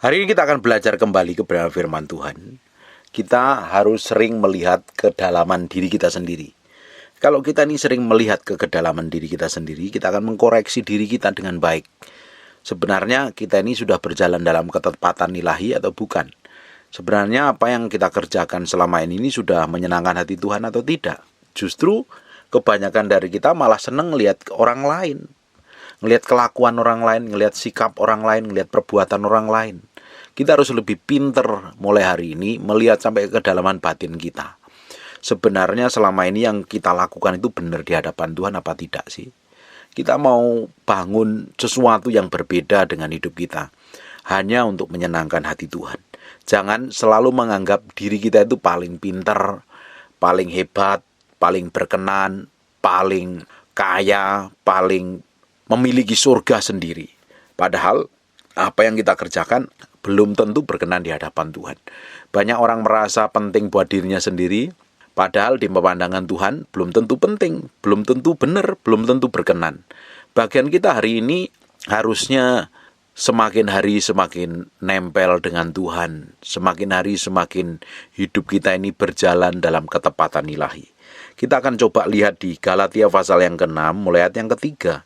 Hari ini kita akan belajar kembali kebenaran firman Tuhan. Kita harus sering melihat kedalaman diri kita sendiri. Kalau kita ini sering melihat ke kedalaman diri kita sendiri, kita akan mengkoreksi diri kita dengan baik. Sebenarnya kita ini sudah berjalan dalam ketepatan ilahi atau bukan? Sebenarnya apa yang kita kerjakan selama ini sudah menyenangkan hati Tuhan atau tidak? Justru kebanyakan dari kita malah senang melihat orang lain, ngelihat kelakuan orang lain, ngelihat sikap orang lain, ngelihat perbuatan orang lain. Kita harus lebih pinter mulai hari ini melihat sampai ke kedalaman batin kita. Sebenarnya selama ini yang kita lakukan itu benar di hadapan Tuhan apa tidak sih? Kita mau bangun sesuatu yang berbeda dengan hidup kita, hanya untuk menyenangkan hati Tuhan. Jangan selalu menganggap diri kita itu paling pinter, paling hebat, paling berkenan, paling kaya, paling memiliki surga sendiri. Padahal apa yang kita kerjakan belum tentu berkenan di hadapan Tuhan. Banyak orang merasa penting buat dirinya sendiri, padahal di pemandangan Tuhan belum tentu penting, belum tentu benar, belum tentu berkenan. Bagian kita hari ini harusnya semakin hari semakin nempel dengan Tuhan, semakin hari semakin hidup kita ini berjalan dalam ketepatan ilahi. Kita akan coba lihat di Galatia pasal yang ke-6 mulai ayat yang ke-3.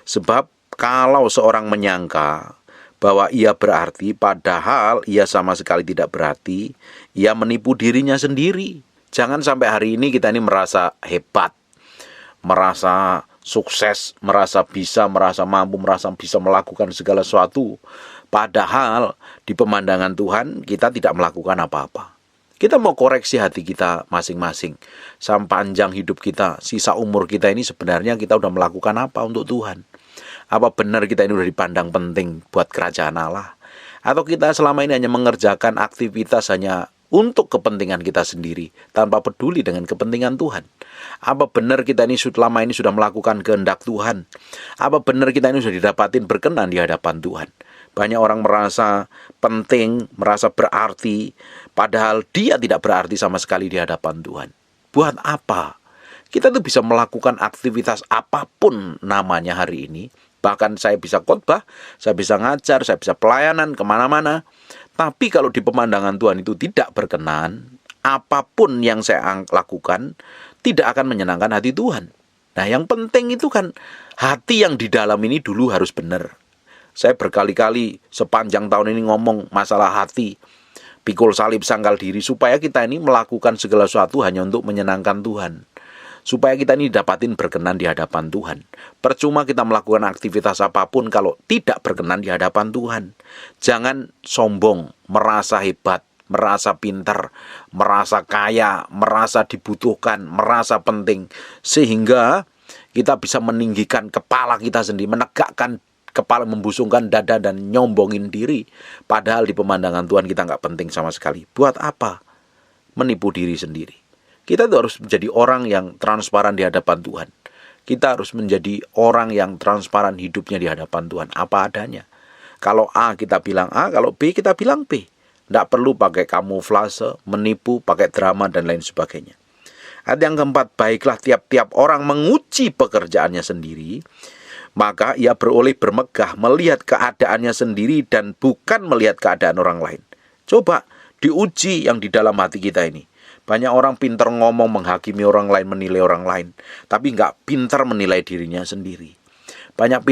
Sebab kalau seorang menyangka bahwa ia berarti, padahal ia sama sekali tidak berarti, ia menipu dirinya sendiri. Jangan sampai hari ini kita ini merasa hebat, merasa sukses, merasa bisa, merasa mampu, merasa bisa melakukan segala sesuatu. Padahal di pemandangan Tuhan kita tidak melakukan apa-apa. Kita mau koreksi hati kita masing-masing. Sepanjang hidup kita, sisa umur kita ini sebenarnya kita udah melakukan apa untuk Tuhan? Apa benar kita ini udah dipandang penting buat kerajaan Allah? Atau kita selama ini hanya mengerjakan aktivitas hanya untuk kepentingan kita sendiri, tanpa peduli dengan kepentingan Tuhan? Apa benar kita ini selama ini sudah melakukan kehendak Tuhan? Apa benar kita ini sudah didapatin berkenan di hadapan Tuhan? Banyak orang merasa penting, merasa berarti, padahal dia tidak berarti sama sekali di hadapan Tuhan. Buat apa? Kita tuh bisa melakukan aktivitas apapun namanya hari ini. Bahkan saya bisa khotbah, saya bisa ngajar, saya bisa pelayanan kemana-mana. Tapi kalau di pemandangan Tuhan itu tidak berkenan, apapun yang saya lakukan tidak akan menyenangkan hati Tuhan. Nah, yang penting itu kan hati yang di dalam ini dulu harus benar. Saya berkali-kali sepanjang tahun ini ngomong masalah hati, pikul salib sangkal diri, supaya kita ini melakukan segala sesuatu hanya untuk menyenangkan Tuhan. Supaya kita ini dapatin berkenan di hadapan Tuhan. Percuma kita melakukan aktivitas apapun kalau tidak berkenan di hadapan Tuhan. Jangan sombong, merasa hebat, merasa pintar, merasa kaya, merasa dibutuhkan, merasa penting. Sehingga kita bisa meninggikan kepala kita sendiri, menegakkan kepala, membusungkan dada dan nyombongin diri. Padahal di pemandangan Tuhan kita nggak penting sama sekali. Buat apa? Menipu diri sendiri. Kita tuh harus menjadi orang yang transparan di hadapan Tuhan. Kita harus menjadi orang yang transparan hidupnya di hadapan Tuhan. Apa adanya. Kalau A kita bilang A, kalau B kita bilang B. Tidak perlu pakai kamuflase, menipu, pakai drama dan lain sebagainya. Ayat yang keempat, baiklah tiap-tiap orang menguji pekerjaannya sendiri, maka ia beroleh bermegah melihat keadaannya sendiri dan bukan melihat keadaan orang lain. Coba diuji yang di dalam hati kita ini. Banyak orang pintar ngomong, menghakimi orang lain, menilai orang lain, tapi nggak pintar menilai dirinya sendiri. Banyak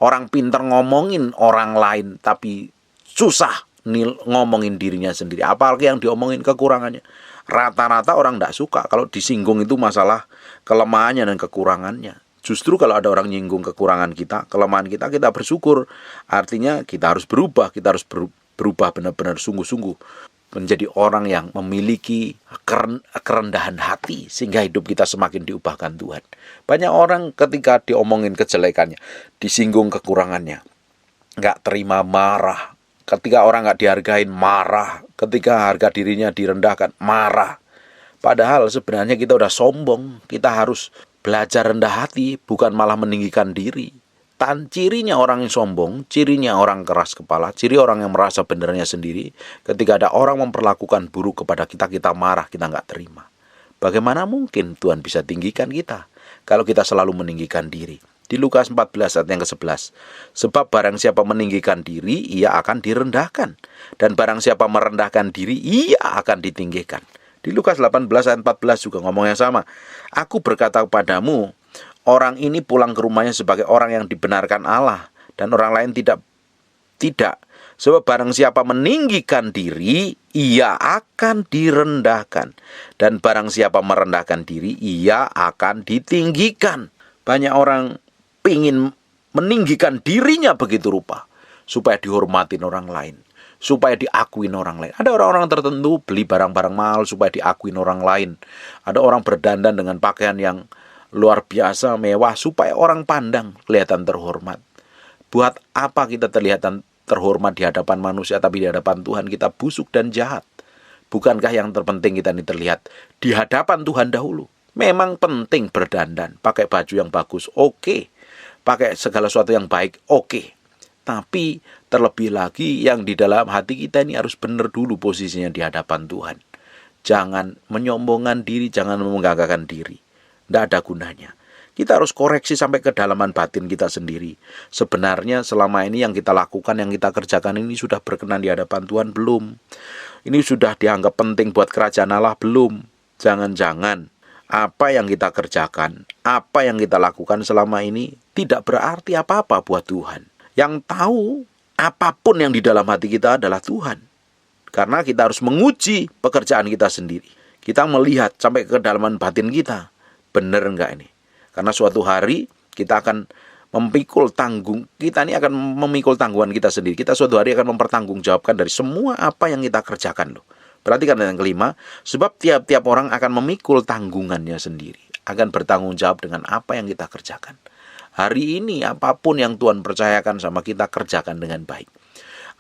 orang pintar ngomongin orang lain, tapi susah ngomongin dirinya sendiri. Apalagi yang diomongin kekurangannya. Rata-rata orang nggak suka kalau disinggung itu masalah kelemahannya dan kekurangannya. Justru kalau ada orang nyinggung kekurangan kita, kelemahan kita, kita bersyukur. Artinya kita harus berubah, kita harus berubah benar-benar sungguh-sungguh. Menjadi orang yang memiliki kerendahan hati sehingga hidup kita semakin diubahkan Tuhan. Banyak orang ketika diomongin kejelekannya, disinggung kekurangannya, nggak terima, marah. Ketika orang nggak dihargain, marah. Ketika harga dirinya direndahkan, marah. Padahal sebenarnya kita udah sombong. Kita harus belajar rendah hati, bukan malah meninggikan diri. Cirinya orang yang sombong, cirinya orang keras kepala, ciri orang yang merasa benernya sendiri. Ketika ada orang memperlakukan buruk kepada kita, kita marah, kita nggak terima. Bagaimana mungkin Tuhan bisa tinggikan kita kalau kita selalu meninggikan diri? Di Lukas 14 ayat yang ke-11. Sebab barang siapa meninggikan diri, ia akan direndahkan. Dan barang siapa merendahkan diri, ia akan ditinggikan. Di Lukas 18 ayat 14 juga ngomong yang sama. Aku berkata kepadamu, orang ini pulang ke rumahnya sebagai orang yang dibenarkan Allah, dan orang lain tidak. Sebab barang siapa meninggikan diri, ia akan direndahkan. Dan barang siapa merendahkan diri, ia akan ditinggikan. Banyak orang ingin meninggikan dirinya begitu rupa, supaya dihormatin orang lain, supaya diakuin orang lain. Ada orang-orang tertentu beli barang-barang mahal supaya diakuin orang lain. Ada orang berdandan dengan pakaian yang luar biasa, mewah, supaya orang pandang kelihatan terhormat. Buat apa kita terlihat terhormat di hadapan manusia, tapi di hadapan Tuhan kita busuk dan jahat? Bukankah yang terpenting kita ini terlihat di hadapan Tuhan dahulu? Memang penting berdandan, pakai baju yang bagus, oke. Pakai segala sesuatu yang baik, oke. Tapi terlebih lagi yang di dalam hati kita ini harus benar dulu posisinya di hadapan Tuhan. Jangan menyombongkan diri, jangan membanggakan diri. Tidak ada gunanya. Kita harus koreksi sampai kedalaman batin kita sendiri. Sebenarnya selama ini yang kita lakukan, yang kita kerjakan ini sudah berkenan di hadapan Tuhan belum? Ini sudah dianggap penting buat kerajaan Allah belum? Jangan-jangan apa yang kita kerjakan, apa yang kita lakukan selama ini tidak berarti apa-apa buat Tuhan. Yang tahu apapun yang di dalam hati kita adalah Tuhan. Karena kita harus menguji pekerjaan kita sendiri. Kita melihat sampai ke kedalaman batin kita. Benar enggak ini? Karena suatu hari kita akan memikul tanggung, kita ini akan memikul tanggungan kita sendiri. Kita suatu hari akan mempertanggungjawabkan dari semua apa yang kita kerjakan loh. Perhatikan yang kelima, sebab tiap-tiap orang akan memikul tanggungannya sendiri, akan bertanggung jawab dengan apa yang kita kerjakan. Hari ini apapun yang Tuhan percayakan sama kita, kerjakan dengan baik.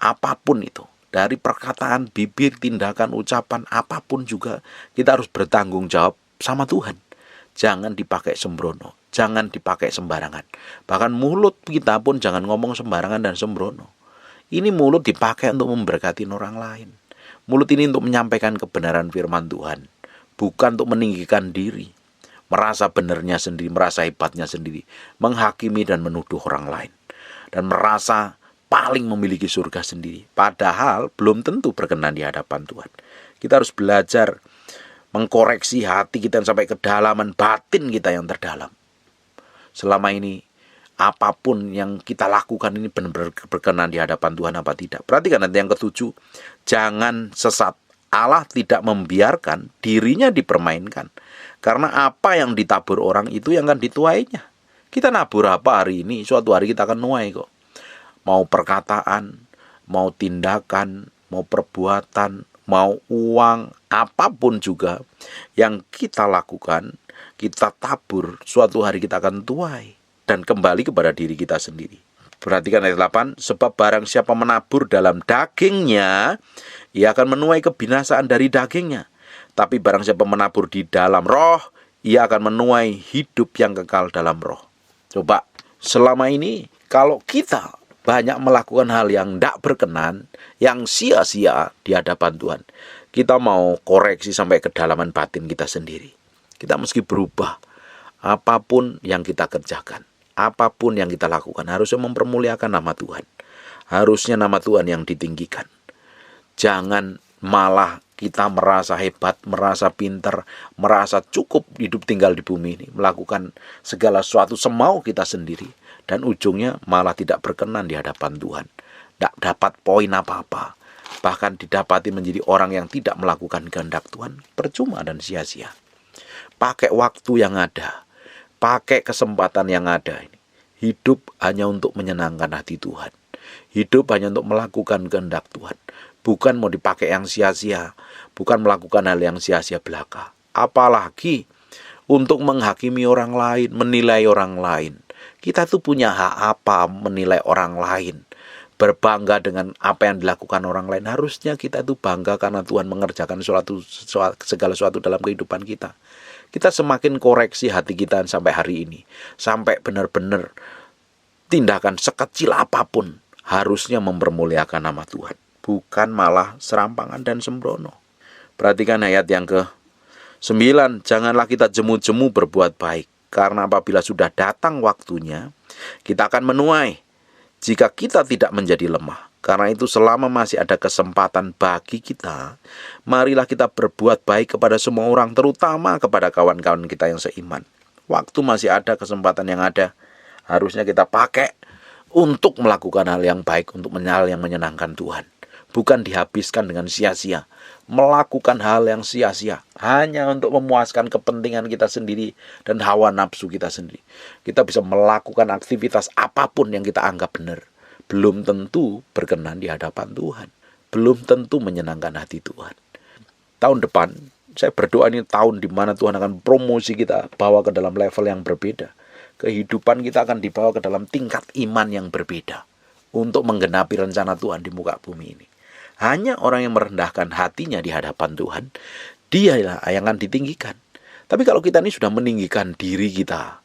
Apapun itu, dari perkataan, bibir, tindakan, ucapan, apapun juga, kita harus bertanggung jawab sama Tuhan. Jangan dipakai sembrono, jangan dipakai sembarangan. Bahkan mulut kita pun jangan ngomong sembarangan dan sembrono. Ini mulut dipakai untuk memberkati orang lain. Mulut ini untuk menyampaikan kebenaran firman Tuhan, bukan untuk meninggikan diri, merasa benarnya sendiri, merasa hebatnya sendiri, menghakimi dan menuduh orang lain, dan merasa paling memiliki surga sendiri. Padahal belum tentu berkenan di hadapan Tuhan. Kita harus belajar mengkoreksi hati kita sampai kedalaman batin kita yang terdalam. Selama ini apapun yang kita lakukan ini benar-benar berkenan di hadapan Tuhan apa tidak. Perhatikan nanti yang ke-7. Jangan sesat. Allah tidak membiarkan dirinya dipermainkan. Karena apa yang ditabur orang itu yang akan dituainya. Kita nabur apa hari ini, suatu hari kita akan nuai kok. Mau perkataan, mau tindakan, mau perbuatan, mau uang, apapun juga yang kita lakukan, kita tabur, suatu hari kita akan tuai. Dan kembali kepada diri kita sendiri. Perhatikan ayat 8. Sebab barang siapa menabur dalam dagingnya, ia akan menuai kebinasaan dari dagingnya. Tapi barang siapa menabur di dalam roh, ia akan menuai hidup yang kekal dalam roh. Coba, selama ini kalau kita banyak melakukan hal yang tidak berkenan, yang sia-sia di hadapan Tuhan, kita mau koreksi sampai kedalaman batin kita sendiri. Kita mesti berubah. Apapun yang kita kerjakan, apapun yang kita lakukan, harusnya mempermuliakan nama Tuhan. Harusnya nama Tuhan yang ditinggikan. Jangan malah kita merasa hebat, merasa pintar, merasa cukup hidup tinggal di bumi ini, melakukan segala sesuatu semau kita sendiri, dan ujungnya malah tidak berkenan di hadapan Tuhan. Tidak dapat poin apa-apa, bahkan didapati menjadi orang yang tidak melakukan kehendak Tuhan, percuma dan sia-sia. Pakai waktu yang ada, pakai kesempatan yang ada ini. Hidup hanya untuk menyenangkan hati Tuhan. Hidup hanya untuk melakukan kehendak Tuhan. Bukan mau dipakai yang sia-sia, bukan melakukan hal yang sia-sia belaka. Apalagi untuk menghakimi orang lain, menilai orang lain. Kita tuh punya hak apa menilai orang lain? Berbangga dengan apa yang dilakukan orang lain. Harusnya kita tuh bangga karena Tuhan mengerjakan segala sesuatu dalam kehidupan kita. Kita semakin koreksi hati kita sampai hari ini. Sampai benar-benar tindakan sekecil apapun harusnya mempermuliakan nama Tuhan. Bukan malah serampangan dan sembrono. Perhatikan ayat yang ke-9. Janganlah kita jemu-jemu berbuat baik. Karena apabila sudah datang waktunya, Kita akan menuai jika kita tidak menjadi lemah. Karena itu selama masih ada kesempatan bagi kita, marilah kita berbuat baik kepada semua orang, terutama kepada kawan-kawan kita yang seiman. Waktu masih ada, kesempatan yang ada, harusnya kita pakai untuk melakukan hal yang baik, untuk hal yang menyenangkan Tuhan. Bukan dihabiskan dengan sia-sia, melakukan hal yang sia-sia hanya untuk memuaskan kepentingan kita sendiri dan hawa nafsu kita sendiri. Kita bisa melakukan aktivitas apapun yang kita anggap benar, belum tentu berkenan di hadapan Tuhan, belum tentu menyenangkan hati Tuhan. Tahun depan, saya berdoa ini tahun di mana Tuhan akan promosi kita, bawa ke dalam level yang berbeda. Kehidupan kita akan dibawa ke dalam tingkat iman yang berbeda untuk menggenapi rencana Tuhan di muka bumi ini. Hanya orang yang merendahkan hatinya di hadapan Tuhan, dialah yang akan ditinggikan. Tapi kalau kita ini sudah meninggikan diri kita,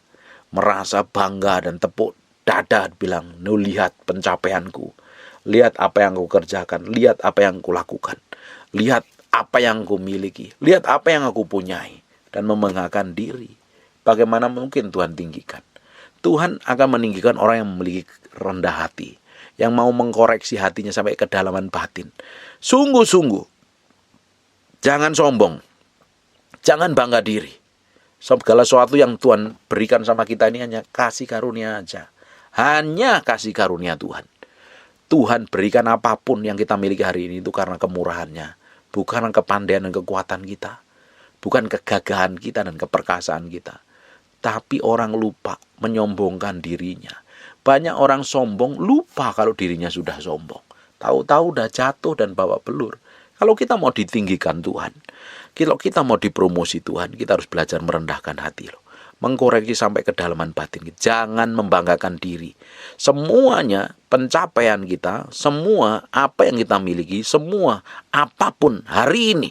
merasa bangga dan tepuk dada bilang, lihat pencapaianku, lihat apa yang aku kerjakan, lihat apa yang aku lakukan, lihat apa yang aku miliki, lihat apa yang aku punyai, dan membanggakan diri. Bagaimana mungkin Tuhan tinggikan? Tuhan akan meninggikan orang yang memiliki rendah hati, yang mau mengkoreksi hatinya sampai ke kedalaman batin. Sungguh-sungguh, jangan sombong, jangan bangga diri. Segala sesuatu yang Tuhan berikan sama kita ini hanya kasih karunia aja. Hanya kasih karunia Tuhan. Tuhan berikan apapun yang kita miliki hari ini itu karena kemurahannya. Bukan kepandaian dan kekuatan kita. Bukan kegagahan kita dan keperkasaan kita. Tapi orang lupa menyombongkan dirinya. Banyak orang sombong lupa kalau dirinya sudah sombong. Tahu-tahu udah jatuh dan bawa belur. Kalau kita mau ditinggikan Tuhan, kalau kita mau dipromosi Tuhan, kita harus belajar merendahkan hati loh. Mengkoreksi sampai kedalaman batin. Jangan membanggakan diri. Semuanya pencapaian kita, semua apa yang kita miliki, semua apapun hari ini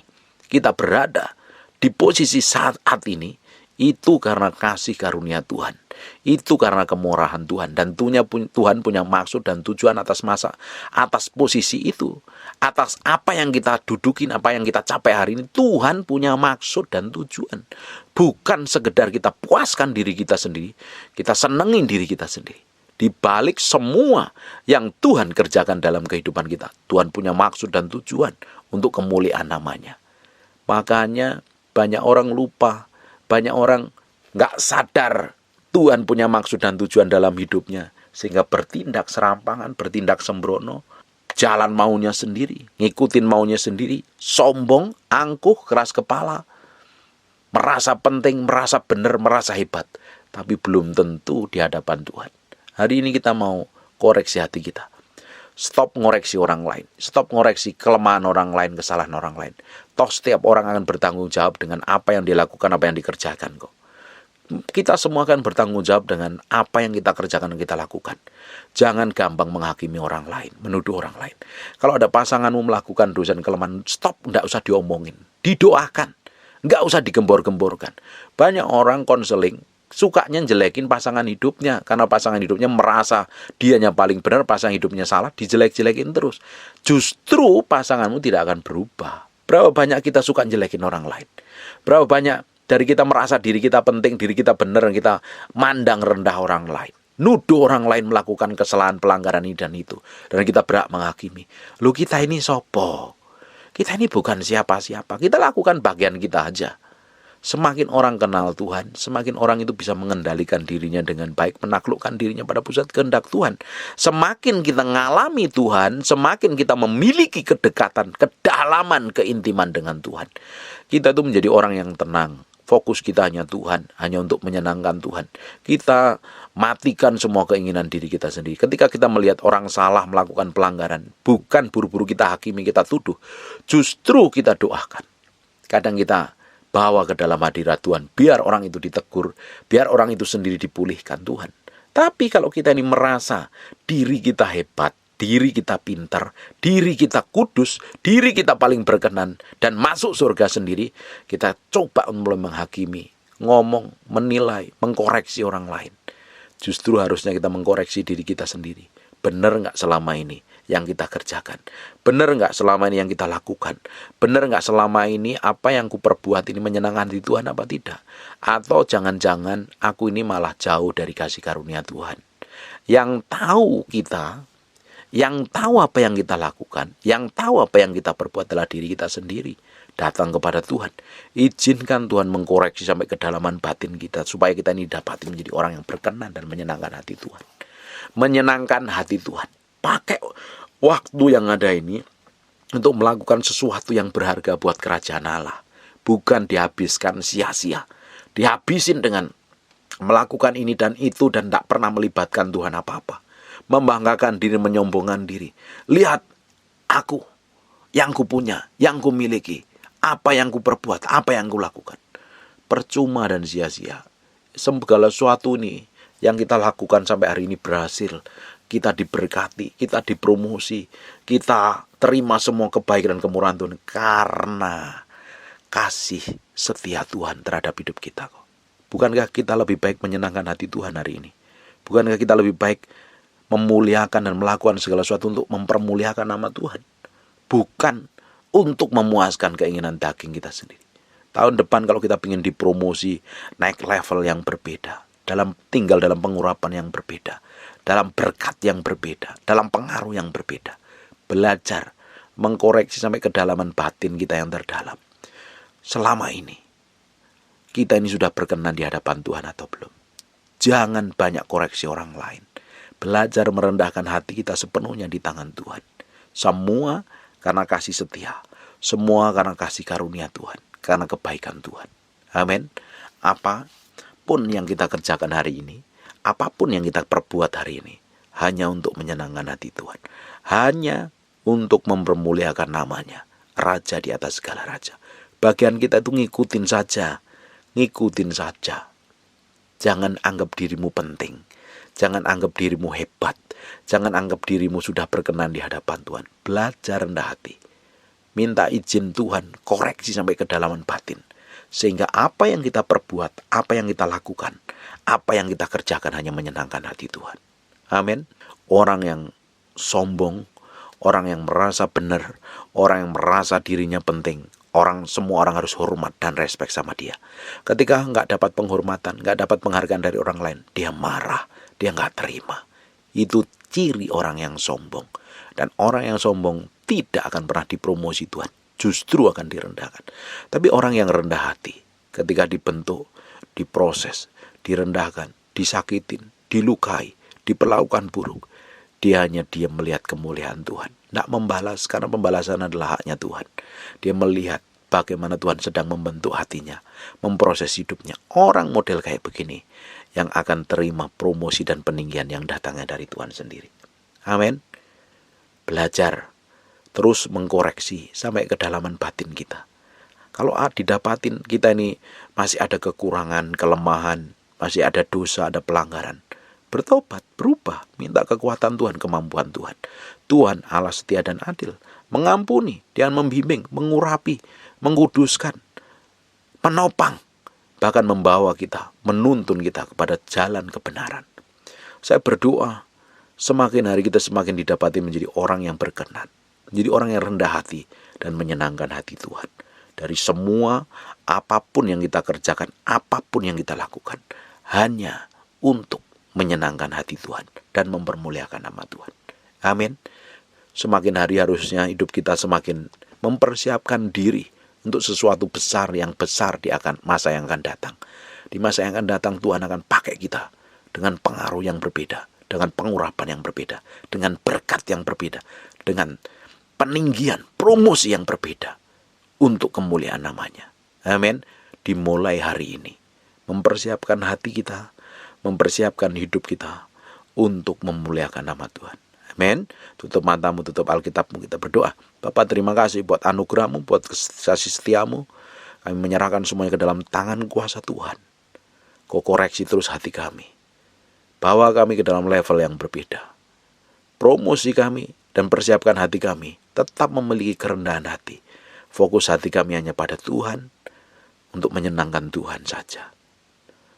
kita berada di posisi saat ini, itu karena kasih karunia Tuhan. Itu karena kemurahan Tuhan. Dan Tuhan punya maksud dan tujuan atas posisi itu. Atas apa yang kita dudukin, apa yang kita capai hari ini, Tuhan punya maksud dan tujuan. Bukan sekedar kita puaskan diri kita sendiri, kita senengin diri kita sendiri. Di balik semua yang Tuhan kerjakan dalam kehidupan kita, Tuhan punya maksud dan tujuan untuk kemuliaan namanya. Makanya banyak orang lupa, banyak orang gak sadar Tuhan punya maksud dan tujuan dalam hidupnya, sehingga bertindak serampangan, bertindak sembrono, jalan maunya sendiri, ngikutin maunya sendiri, sombong, angkuh, keras kepala, merasa penting, merasa benar, merasa hebat, tapi belum tentu di hadapan Tuhan. Hari ini kita mau koreksi hati kita. Stop ngoreksi orang lain, stop ngoreksi kelemahan orang lain, kesalahan orang lain. Toh setiap orang akan bertanggung jawab dengan apa yang dilakukan, apa yang dikerjakan kok. Kita semua akan bertanggung jawab dengan apa yang kita kerjakan dan kita lakukan. Jangan gampang menghakimi orang lain, menuduh orang lain. Kalau ada pasanganmu melakukan dosa dan kelemahan, stop, enggak usah diomongin, didoakan, enggak usah digembor-gemborkan. Banyak orang konseling sukanya jelekin pasangan hidupnya, karena pasangan hidupnya merasa dianya paling benar, pasangan hidupnya salah, dijelek-jelekin terus. Justru pasanganmu tidak akan berubah. Berapa banyak kita suka jelekin orang lain? Berapa banyak dari kita merasa diri kita penting, diri kita benar, dan kita mandang rendah orang lain. Nuduh orang lain melakukan kesalahan, pelanggaran ini dan itu. Dan kita berhak menghakimi. Loh, kita ini sopo? Kita ini bukan siapa-siapa. Kita lakukan bagian kita aja. Semakin orang kenal Tuhan, semakin orang itu bisa mengendalikan dirinya dengan baik, menaklukkan dirinya pada pusat kehendak Tuhan. Semakin kita ngalami Tuhan, semakin kita memiliki kedekatan, kedalaman, keintiman dengan Tuhan. Kita itu menjadi orang yang tenang. Fokus kita hanya Tuhan, hanya untuk menyenangkan Tuhan. Kita matikan semua keinginan diri kita sendiri. Ketika kita melihat orang salah melakukan pelanggaran, bukan buru-buru kita hakimi, kita tuduh. Justru kita doakan. Kadang kita bawa ke dalam hadirat Tuhan, biar orang itu ditegur, biar orang itu sendiri dipulihkan Tuhan. Tapi kalau kita ini merasa diri kita hebat, diri kita pintar, diri kita kudus, diri kita paling berkenan, dan masuk surga sendiri, kita coba mulai menghakimi, ngomong, menilai, mengkoreksi orang lain. Justru harusnya kita mengkoreksi diri kita sendiri. Benar nggak selama ini yang kita kerjakan? Benar nggak selama ini yang kita lakukan? Benar nggak selama ini apa yang ku perbuat ini menyenangkan di Tuhan apa tidak? Atau jangan-jangan aku ini malah jauh dari kasih karunia Tuhan? yang tahu kita, yang tahu apa yang kita lakukan, yang tahu apa yang kita perbuat adalah diri kita sendiri. Datang kepada Tuhan, izinkan Tuhan mengkoreksi sampai kedalaman batin kita, supaya kita ini dapat menjadi orang yang berkenan dan menyenangkan hati Tuhan. Menyenangkan hati Tuhan. Pakai waktu yang ada ini untuk melakukan sesuatu yang berharga buat kerajaan Allah. Bukan dihabiskan sia-sia. Dihabisin dengan melakukan ini dan itu dan tak pernah melibatkan Tuhan apa-apa. Membanggakan diri, menyombongkan diri. Lihat aku, yang ku punya, yang ku miliki, apa yang ku perbuat, apa yang ku lakukan. Percuma dan sia-sia. Segala sesuatu ini yang kita lakukan sampai hari ini berhasil. Kita diberkati, kita dipromosi, kita terima semua kebaikan dan kemurahan Tuhan karena kasih setia Tuhan terhadap hidup kita kok. Bukankah kita lebih baik menyenangkan hati Tuhan hari ini? Bukankah kita lebih baik memuliakan dan melakukan segala sesuatu untuk mempermuliakan nama Tuhan? Bukan untuk memuaskan keinginan daging kita sendiri. Tahun depan kalau kita ingin dipromosi, naik level yang berbeda, tinggal dalam pengurapan yang berbeda, dalam berkat yang berbeda, dalam pengaruh yang berbeda. Belajar mengkoreksi sampai kedalaman batin kita yang terdalam. Selama ini kita ini sudah berkenan di hadapan Tuhan atau belum? Jangan banyak koreksi orang lain. Belajar merendahkan hati kita sepenuhnya di tangan Tuhan. Semua karena kasih setia. Semua karena kasih karunia Tuhan. Karena kebaikan Tuhan. Amin. Apapun yang kita kerjakan hari ini, apapun yang kita perbuat hari ini, hanya untuk menyenangkan hati Tuhan. Hanya untuk mempermuliakan namanya. Raja di atas segala raja. Bagian kita itu ngikutin saja. Ngikutin saja. Jangan anggap dirimu penting. Jangan anggap dirimu hebat. Jangan anggap dirimu sudah berkenan di hadapan Tuhan. Belajar rendah hati. Minta izin Tuhan, koreksi sampai kedalaman batin. Sehingga apa yang kita perbuat, apa yang kita lakukan, apa yang kita kerjakan hanya menyenangkan hati Tuhan. Amin. Orang yang sombong, orang yang merasa benar, orang yang merasa dirinya penting, semua orang harus hormat dan respect sama dia. Ketika nggak dapat penghormatan, nggak dapat penghargaan dari orang lain, dia marah, dia nggak terima. Itu ciri orang yang sombong. Dan orang yang sombong tidak akan pernah dipromosi Tuhan, justru akan direndahkan. Tapi orang yang rendah hati, ketika dibentuk, diproses, direndahkan, disakitin, dilukai, diperlakukan buruk, dia hanya diam melihat kemuliaan Tuhan. Tidak membalas, karena pembalasan adalah haknya Tuhan. Dia melihat bagaimana Tuhan sedang membentuk hatinya, memproses hidupnya. Orang model kayak begini yang akan terima promosi dan peninggian yang datangnya dari Tuhan sendiri. Amin. Belajar terus mengkoreksi sampai kedalaman batin kita. Kalau didapatin kita ini masih ada kekurangan, kelemahan, masih ada dosa, ada pelanggaran, bertobat, berubah, minta kekuatan Tuhan, kemampuan Tuhan. Tuhan Allah setia dan adil, mengampuni, Dia membimbing, mengurapi, menguduskan, menopang, bahkan membawa kita, menuntun kita kepada jalan kebenaran. Saya berdoa, semakin hari kita semakin didapati menjadi orang yang berkenan, menjadi orang yang rendah hati dan menyenangkan hati Tuhan. Dari semua apapun yang kita kerjakan, apapun yang kita lakukan, hanya untuk menyenangkan hati Tuhan dan mempermuliakan nama Tuhan. Amin. Semakin hari harusnya hidup kita semakin mempersiapkan diri untuk sesuatu besar yang besar di masa yang akan datang. Di masa yang akan datang Tuhan akan pakai kita dengan pengaruh yang berbeda, dengan pengurapan yang berbeda, dengan berkat yang berbeda, dengan peninggian, promosi yang berbeda untuk kemuliaan namanya. Amin. Dimulai hari ini, mempersiapkan hati kita, mempersiapkan hidup kita untuk memuliakan nama Tuhan. Amin. Tutup matamu, tutup Alkitabmu, kita berdoa. Bapa, terima kasih buat anugerahmu, buat kasih setiamu. Kami menyerahkan semuanya ke dalam tangan kuasa Tuhan. Kau koreksi terus hati kami. Bawa kami ke dalam level yang berbeda. Promosi kami dan persiapkan hati kami tetap memiliki kerendahan hati. Fokus hati kami hanya pada Tuhan, untuk menyenangkan Tuhan saja.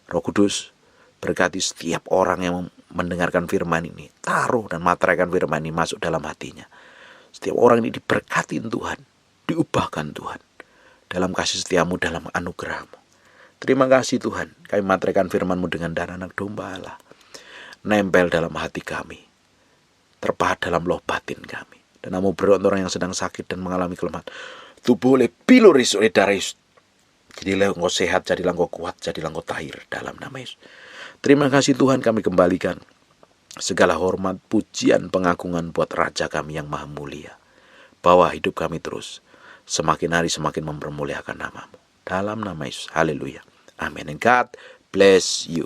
Roh Kudus, berkati setiap orang yang mendengarkan firman ini. Taruh dan materaikan firman ini masuk dalam hatinya. Setiap orang ini diberkatin Tuhan, diubahkan Tuhan dalam kasih setiamu, dalam anugerahmu. Terima kasih Tuhan, kami materaikan firman-Mu dengan darah anak domba Allah. nempel dalam hati kami, terpahat dalam loh batin kami. Dan namu berdoa untuk orang yang sedang sakit dan mengalami kelemahan, tubuh oleh piluris oleh darah Yesus, jadilah engkau sehat, jadilah engkau kuat, jadilah engkau tahir dalam nama Yesus. Terima kasih Tuhan, kami kembalikan segala hormat, pujian, pengagungan buat Raja kami yang maha mulia. Bawa hidup kami terus semakin hari semakin mempermuliakan nama-Mu. Dalam nama Yesus, haleluya, amin. And God bless you.